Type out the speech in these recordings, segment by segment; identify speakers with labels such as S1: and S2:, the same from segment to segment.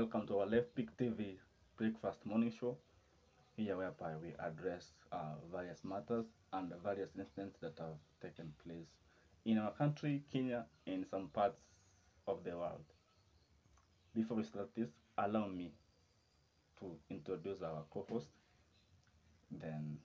S1: Welcome to our Left Pick TV Breakfast Morning Show, here whereby we address various matters and various incidents that have taken place in our country, Kenya, and some parts of the world. Before we start this, allow me to introduce our co-host, then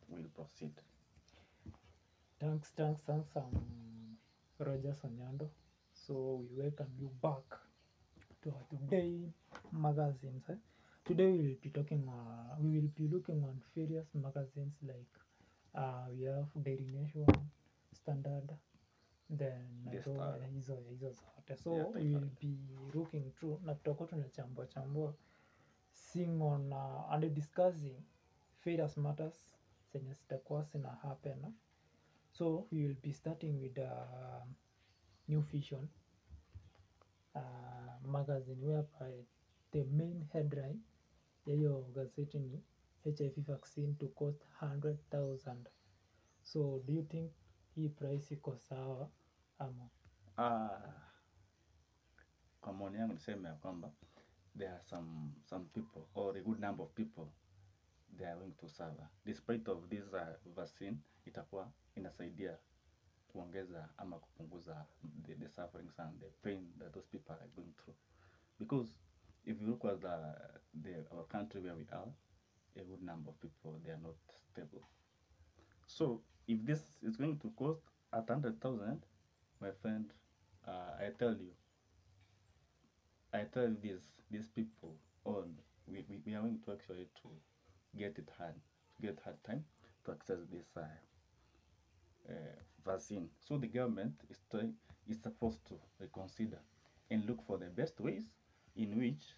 S1: we'll proceed.
S2: Thanks, Roger Sonyando. So we welcome you back to our today magazines. Today we will be looking on various magazines like we have Daily Nation, Standard, then hizo zote. So
S1: Yeah,
S2: we will be looking through na tutakuwa tunachambua seeing on and discussing various matters zenye zitakuwa zina happen. So we will be starting with New Vision magazine, whereby the main headline ya hiyo gazeti ni HIV vaccine to cost 100,000. So do you think hii price iko sawa ama?
S1: Kwa maoni yangu niseme ya kwamba there are some people or a good number of people they are going to suffer despite of this vaccine. Itakuwa inasaidia kuongeza ama kupunguza the sufferings and the pain that those people are going through, because if you look at our country where we are, a good number of people, they are not stable. So if this is going to cost at 100,000, my friend, I tell these people on we are going to actually to get hard time to access this vaccine. So the government is supposed to reconsider and look for the best ways in which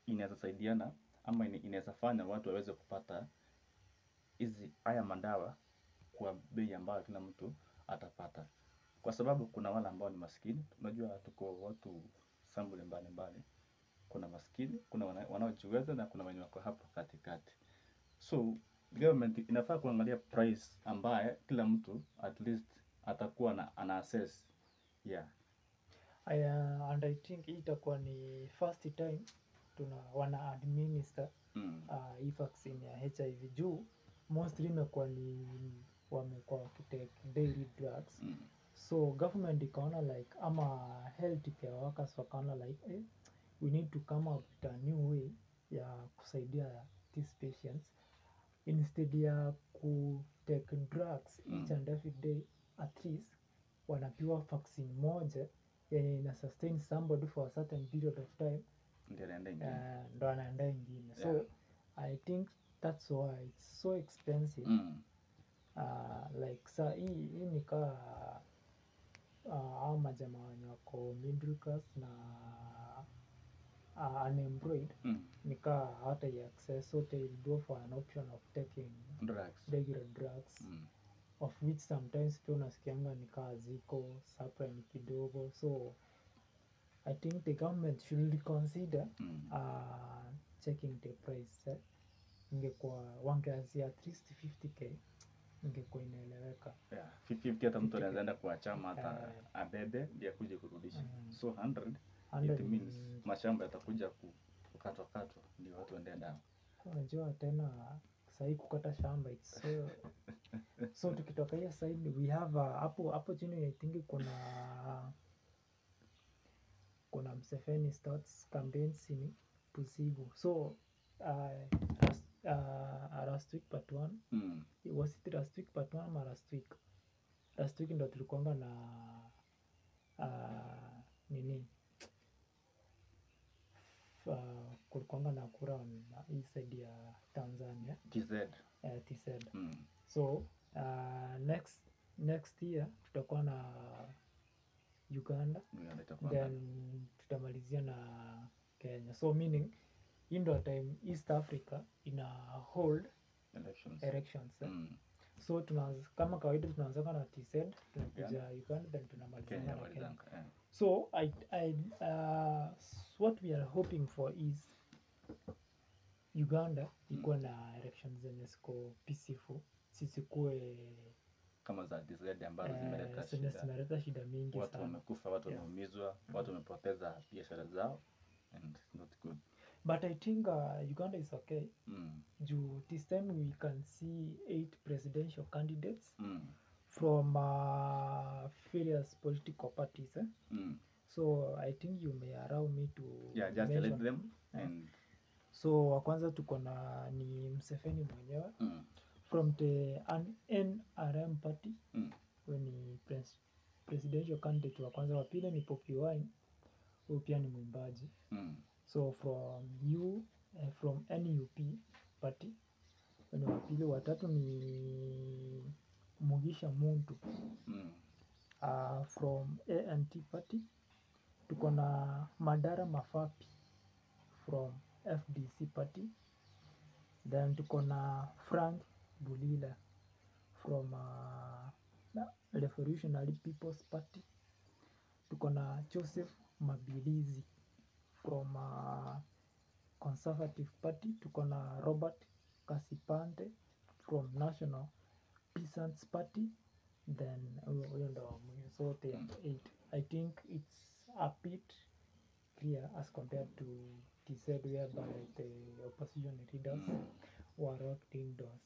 S1: inaweza saidiana ama inaweza fanya watu waweze kupata haya madawa kwa bei ambayo kila mtu atapata, kwa sababu kuna wale ambao ni maskini. Unajua tuko watu sambuli mbalimbali, kuna maskini, kuna wanaojiweza na kuna wenye wako hapo katikati. So government inafaa kuangalia price ambaye kila mtu at least atakuwa ana access. Yeah.
S2: And I think hii itakuwa ni first time wana administer hii vaccine ya HIV juu mostly imekuwa ni wamekuwa wakitake daily drugs. So government ikaona like ama healthcare workers wakaona like we need to come up with a new way ya kusaidia these patients instead ya kutake drugs each and every day. At least wanapewa vaccine moja yenye ina sustain somebody for a certain period of time, ndo anaenda ingine. So I think that's why it's so expensive. Like sa hii nikaa hao majamaa wenye wako middle class na unemployed nikaa hata ya access, so they go for an option of taking regular drugs of which sometimes pia unasikianga nikaa ziko supply ni kidogo. So I think the government should reconsider checking the price. Ingekuwa wangeanzia at least 50k ingekuwa inaeleweka.
S1: 50 hata mtu anaweza enda kwa chama hata abebe ndio akuje kurudisha. So 100 it means mashamba yatakuja kukatwa ndio watu waende ndani.
S2: Unajua tena sasa kukata shamba it's so tukitoka hiyo side we have hapo chini I think kuna Museveni starts campaigns in Busigu. So last week part 1 was it last week part 1 ama last week ndo tulikuanga na nini kulikuanga na kura hii side ya Tanzania TZ. So next year tutakuwa na Uganda then tutamalizia na Kenya. So meaning hii ndo time East Africa ina hold elections. So kama kawaida tunaanza na TZ, tunakuja Uganda then tunamalizia na Kenya. So what we are hoping for is Uganda ikuwe na elections zenye ziko peaceful, sisikuwe
S1: kama za DZ ambazo zimeleta
S2: zenye
S1: shida.
S2: zimeleta shida mingi
S1: Watu
S2: sana.
S1: wamekufa, watu wameumizwa, watu wamepoteza biashara zao, and it's not good.
S2: But I think Uganda is okay. This time we can see 8 presidential candidates from various political parties. So I think you may allow me to
S1: just let them. And
S2: so wa kwanza tuko na ni Museveni mwenyewe from the NRM party. Ni presidential candidate wa kwanza. Wa pili ni Bobi Wine, huyu pia ni mwimbaji. So from NUP party ni wa pili. Watatu ni Mugisha Muntu from ANT party. Tuko na Madara Mafapi from FDC party. Then tuko na Frank Bulila from Revolutionary People's Party. Tuko na Joseph Mabilizi from Conservative Party. Tuko na Robert Kasipante from National Peasants Party. Then so they are 8. I think it's a bit clear as compared to TZ whereby the opposition leaders were locked indoors.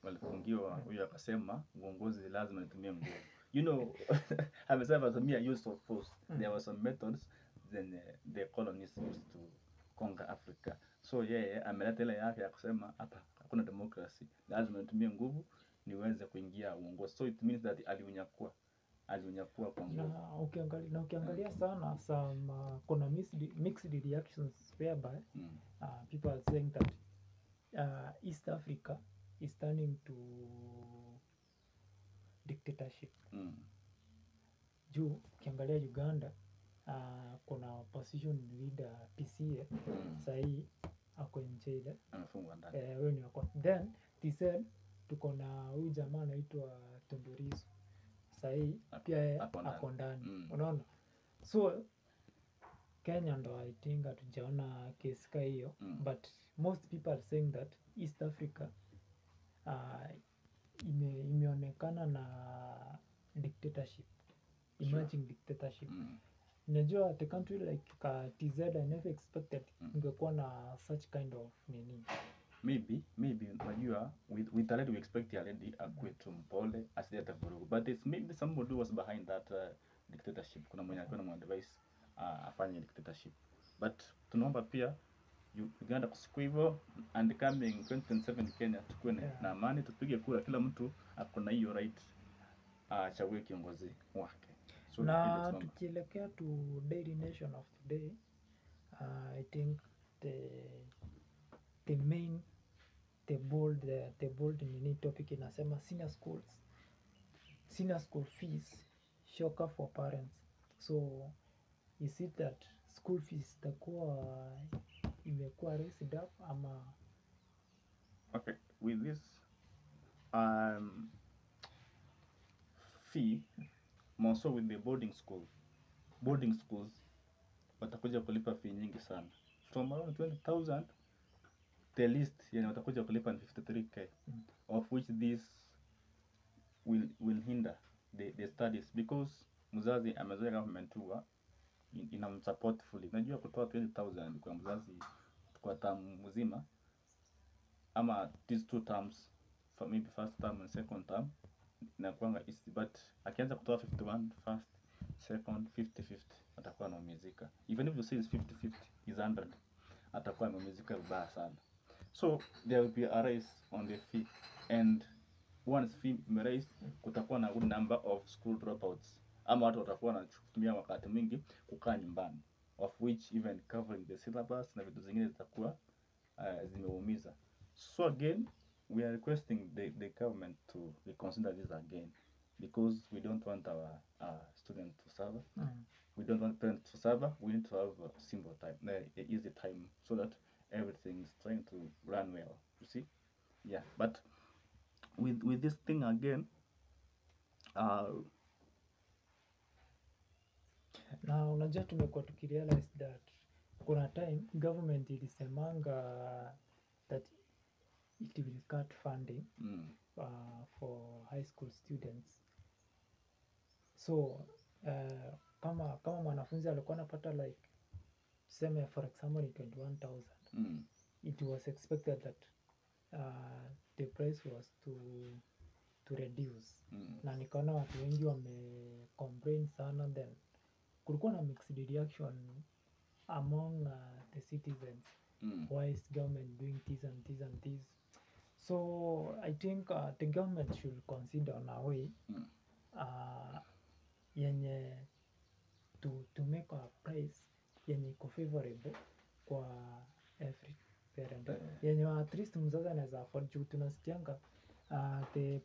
S1: Walifungiwa. Huyo akasema uongozi lazima nitumie nguvu. You know, amesema atumia use of force. There were some methods then the colonists used to conquer Africa. So ameleta ile yake ya kusema hapa hakuna democracy, lazima nitumie nguvu niweze kuingia uongozi. So it means that aliunyakua kwa nguvu.
S2: Na ukiangalia sana some kuna mixed reactions whereby people are saying that East Africa is turning to dictatorship. Juu ukiangalia Uganda kuna opposition leader PCA sahi ako nje,
S1: amefungwa ndani.
S2: Wewe ni wako. Then TZ tuko na huyu jamaa anaitwa Tundu Lissu sahi pia ako ndani. Unaona? So Kenya ndo I think hatujaona kesi kama hiyo, but most people are saying that East Africa imeonekana na dictatorship, emerging dictatorship. Najua the country like TZ I never expected ingekuwa na such kind of nini.
S1: Maybe unajua with already we expect already akwetu mpole asileta vurugu, but it's maybe somebody was behind that dictatorship. Kuna mwenye alikuwa na advice afanye dictatorship, but tunaomba pia Uganda kusiku hivyo, and coming 2027 Kenya tukue na amani, tupige kura, kila mtu akona hiyo right achague kiongozi wake. So
S2: na tukielekea to Daily Nation of today, I think the main the bold nini topic inasema senior school fees shocker for parents. So is it that school fees takuwa imekuwa raised up ama?
S1: Okay, with this fee, more so with the boarding schools watakuja kulipa fee nyingi sana, from around 20,000. The least yani watakuja kulipa 53k, of which this will hinder the studies, because mzazi amezoea government huwa inamsupport fully. Unajua kutoa 20,000 kwa mzazi kwa term mzima ama these 2 terms, for maybe first term and second term, inakuanga easy, but akianza kutoa 51 first, second, 50-50 atakuwa anaumizika. Even if you say it's 50-50 is 100, atakuwa anaumizika vibaya sana. So there will be a rise on the fee, and once fee raised, kutakuwa na good number of school dropouts, ama watu watakuwa wanatumia wakati mwingi kukaa nyumbani, of which even covering the syllabus na vitu zingine zitakuwa zimeumiza. So again, we are requesting the government to reconsider this again, because we don't want our students to suffer. We don't want parents to suffer. We need to have a simple time, easy time, so that everything is trying to run well. You see, But with this thing again,
S2: na unajua tumekuwa tukirealize that kuna time government ilisemanga that it will cut funding for high school students. So kama mwanafunzi alikuwa anapata like tuseme for example ni 21,000, it was expected that the price was to reduce, na nikaona watu wengi wame complain sana, then kulikuwa na mixed reaction among the citizens. Why is government doing this and this and this? So I think the government should consider on a way yenye to make a price yenye iko favorable kwa every parent, yenye at least mzazi anaweza afford. Juu tunasikianga the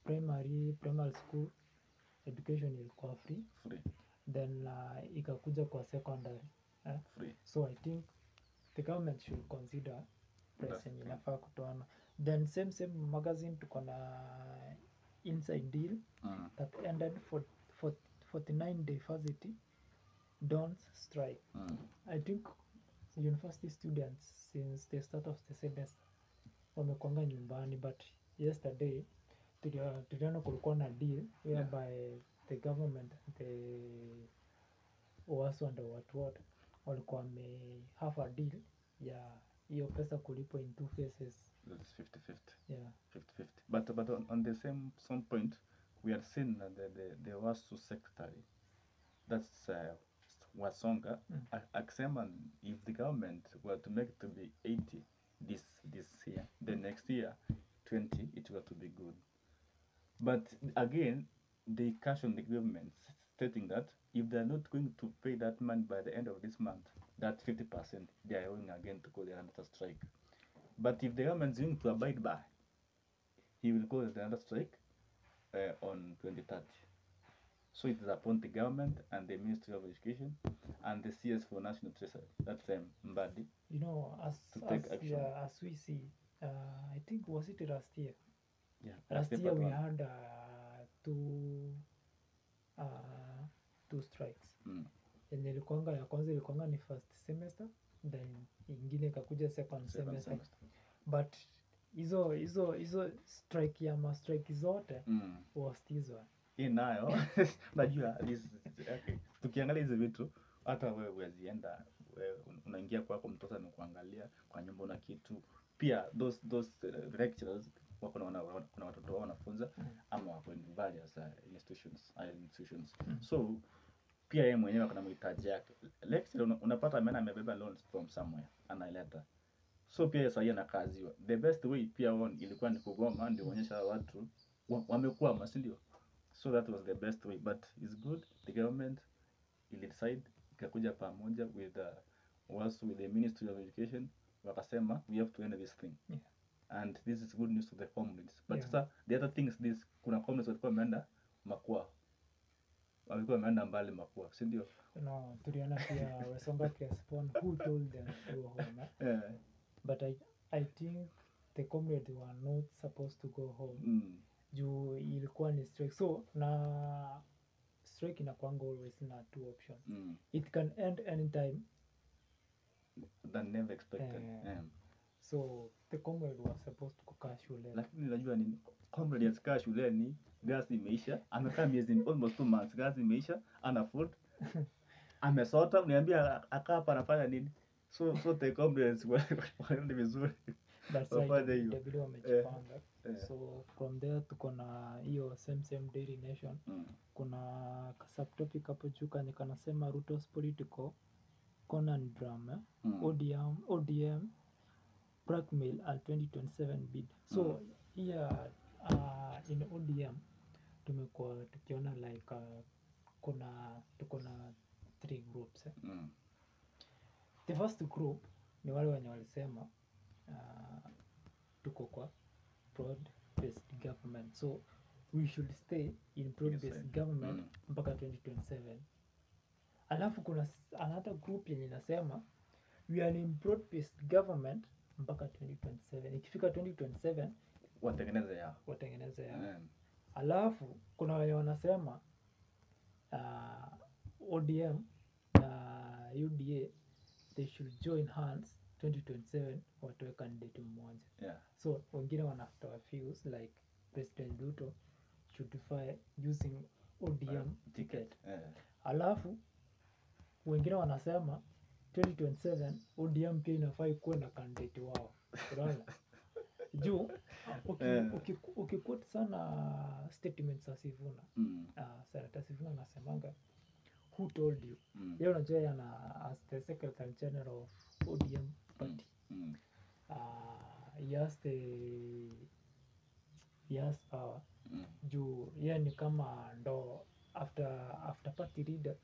S2: primary school education ilikuwa free. Then ikakuja kwa secondary
S1: free.
S2: So I think the government should consider price yenye inafaa kutoana. Then same magazine tuko na inside deal that ended for 49 day varsity don't strike. I think university students since the start of the semester wamekwanga nyumbani, but yesterday tuliona kulikuwa na deal whereby the government, the UASU and watu wote walikuwa have a deal ya hiyo pesa kulipo in two phases.
S1: That's 50-50.
S2: Yeah.
S1: 50-50. But on the some point, we are seeing that the UASU secretary, that's Wasonga, Aksema, if the government were to make it to be 80 this year, the next year 20, it were to be good. But again, they caution the government, stating that if they are not going to pay that money by the end of this month, that 50%, they are going again to go there another strike. But if the government is going to abide by, he will go to another strike on 2030. So it is upon the government and the Ministry of Education and the CS for National Treasury, that's Mbadi,
S2: you know,
S1: to take action.
S2: Yeah, as we see, I think was it last year?
S1: Yeah,
S2: last year we had two strikes. Yenye ilikuanga ya kwanza ilikuanga ni first semester, then ingine ikakuja second semester. But hizo strike ya ma strike zote was this one.
S1: Hii nayo najua tukiangalia hizi vitu hata wewe huwezienda, unaingia kwako, mtoto amekuangalia kwa nyumba na kitu. Pia those lecturers wako kuna watoto wao wanafunza ama wako in various institutions. So pia yeye mwenyewe kuna mahitaji yake. Lecturer unapata amebeba loans from somewhere, anaileta. So pia sasa na kazi hiyo. The best way pia ilikuwa ni kugoma, ndio kuonyesha watu wamekuwa, si ndio? So that was the best way, but it's good the government will decide, ikakuja pamoja with also with the Ministry of Education, wakasema we have to end this thing. And this is good news to the communities. But sasa the other thing is this, kuna communities walikuwa wameenda Makua, walikuwa wameenda mbali Makua, si ndio?
S2: No, tuliona pia Wasonga respond who told them to go home. But I think the comrades were not supposed to go home. Juu ilikuwa ni strike. So na strike inakuanga always na two options. It can end anytime
S1: than never expected.
S2: So the comrade was supposed to kukaa shule.
S1: Lakini unajua nini? Comrade asikaa shuleni, gas imeisha, amekaa miezi almost 2 months, gas imeisha, ana food. Amesota, uniambia akaa hapa anafanya nini? So the comrades wanaenda vizuri.
S2: That's right. Itabidi wamejipanga. So from there tuko na hiyo same Daily Nation. Kuna subtopic hapo juu kanasema Ruto's political conundrum, ODM blackmail at 2027 bid. So here in ODM tumekuwa tukiona like tuko na 3 groups. The first group ni wale wenye walisema tuko kwa broad based government, so we should stay in broad based government mpaka 2027. Alafu kuna another group yenye inasema we are in broad based government mpaka 2027. Ikifika 2027
S1: watengeneze yao.
S2: Alafu kuna wale wanasema ODM na UDA they should join hands 2027 watoe candidate mmoja. So wengine wanatoa views like President Ruto should defy using ODM ticket.
S1: Eh.
S2: Alafu wengine wanasema 2027 ODM pia inafaa ikuwe na candidate wao. Unaona? Juu ukiquote sana statements za Sifuna. Senator Sifuna anasemanga who told you? Yeye unajua yana as the Secretary General of ODM party. He has power. Juu yeye ni kama ndo after party leader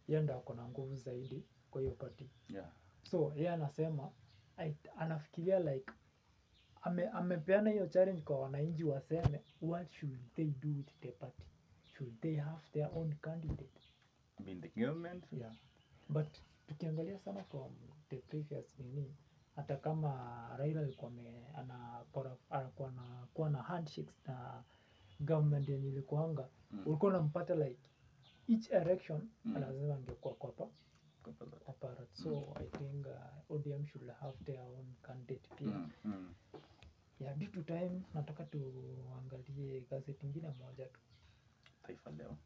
S2: yeye ndo ako na nguvu zaidi kwa hiyo party.
S1: Yeah.
S2: So yeye anasema anafikiria like amepeana hiyo challenge kwa wananchi waseme what should they do with the party? Should they have their own candidate?
S1: In the government?
S2: Yeah. But tukiangalia sana from the previous nini, hata kama Raila alikuwa anakuwa na handshakes na government yenye ilikuanga, ulikuwa unampata like each election lazima angekuwa kwa apparat. So I think ODM should have their own candidate pia. Yeah, due to time nataka tuangalie gazeti ingine moja tu.
S1: Taifa Leo.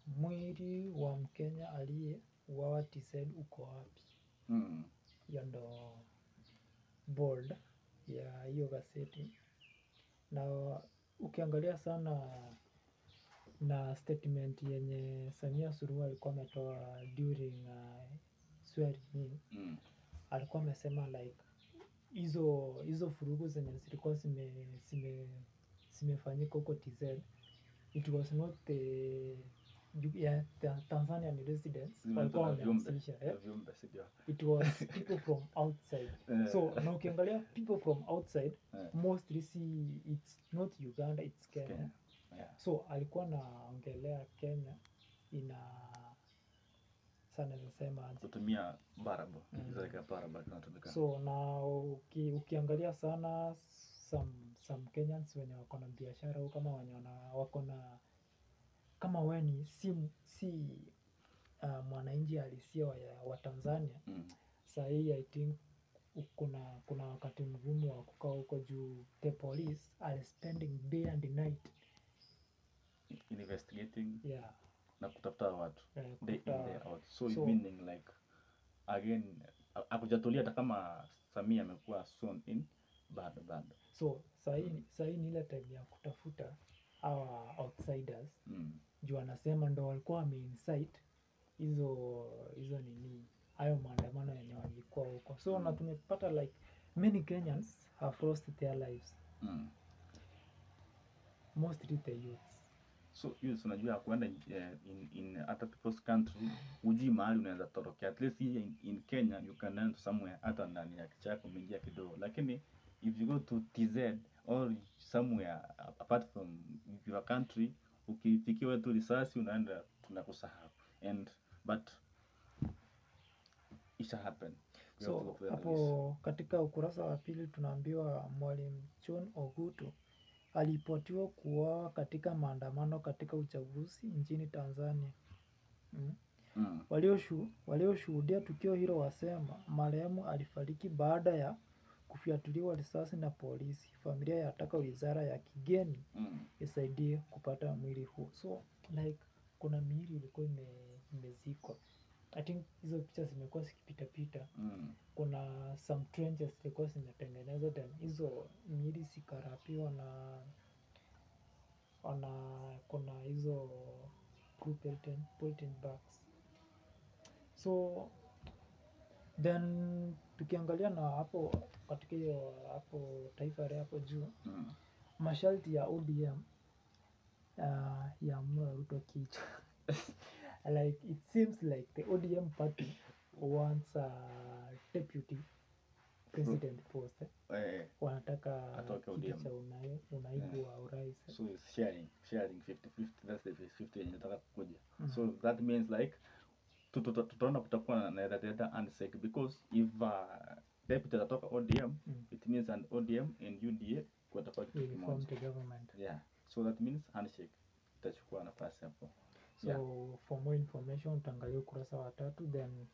S2: Mwili wa Mkenya aliyeuawa TZ uko wapi? Hiyo ndo bold ya hiyo gazeti. Na ukiangalia sana na statement yenye Samia Suluhu alikuwa ametoa during swearing in, alikuwa amesema like hizo furugu zenye zilikuwa zimefanyika huko TZ, it was not the Tanzanian residents walikuwa wameanzisha. It was people from outside. So na ukiangalia people from outside mostly it's not Uganda, it's Kenya. So alikuwa anaongelea Kenya sana nasema
S1: kutumia barabo zile baraba tunatumika.
S2: So na ukiangalia sana some Kenyans wenye wako na biashara au kama wenye wako na kama wewe ni si mwananchi halisia wa Tanzania. Sasa hii I think kuna wakati mgumu wa kukaa huko juu the police are spending day and night
S1: investigating.
S2: Yeah.
S1: Na kutafuta watu day in day out. So meaning like again akujatulia hata kama Samia amekuwa soon in bad.
S2: So sasa ni ile time ya kutafuta our outsiders. Juu anasema ndo walikuwa wameincite hizo nini hayo maandamano yenye walikuwa huko. So na tumepata like many Kenyans have lost their lives. Mostly the youths.
S1: So youths unajua kuenda in other people's country uji mahali unaweza torokea. At least here in Kenya you can learn somewhere hata ndani ya kichaka umeingia kidogo. Lakini if you go to TZ or somewhere apart from your country, ukifikiwa tu risasi unaenda tunakusahau. But it happen.
S2: So hapo katika ukurasa wa pili tunaambiwa Mwalimu John Ogutu alipotiwa kuuawa katika maandamano katika uchaguzi nchini Tanzania. Walioshuhudia tukio hilo wasema marehemu alifariki baada ya kufyatuliwa risasi na polisi. Familia yataka wizara ya kigeni isaidie kupata mwili huo. So like kuna miili ilikuwa imezikwa. I think hizo picha zimekuwa zikipita. Kuna some trenches zilikuwa zinatengenezwa then hizo miili zikarapiwa na kuna hizo polythene bags. So then tukiangalia na hapo katika hiyo hapo Taifa Leo hapo juu masharti ya ODM ya Ruto kichwa. Like it seems like the ODM party wants a deputy president post. Wanataka kiti cha unaibu wa urais.
S1: So it's sharing 50-50. That's the 50 yenye nataka kukuja. So that means like tutaona kutakuwa na either handshake because if deputy atatoka ODM it means an ODM and UDA kutakuwa kitu kimoja. Yeah. So that means handshake itachukua nafasi hapo.
S2: So for more information utaangalia ukurasa wa 3 then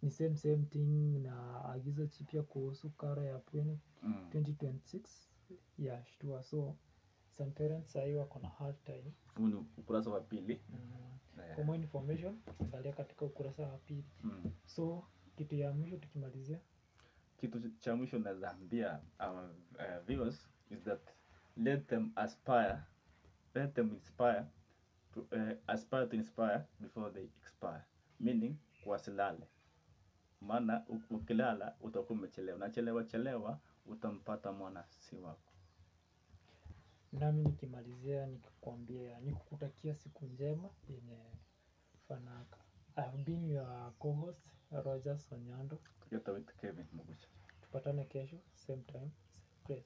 S2: ni same thing na agizo chipya kuhusu karo ya pwani 2026 ya shtua. So some parents sahii wako na hard time.
S1: Huu ni ukurasa wa pili.
S2: For more information angalia katika ukurasa wa pili. So kitu ya mwisho tukimalizia,
S1: kitu cha mwisho naweza ambia our viewers is that let them inspire to inspire before they expire, meaning wasilale, maana ukilala utakuwa umechelewa, chelewa utampata mwana si wako.
S2: Nami nikimalizia nikikwambia nikukutakia siku njema yenye fanaka. I have been your co-host Rogers Onyando.
S1: Together with Kevin Mugucha.
S2: Tupatane kesho same time same place.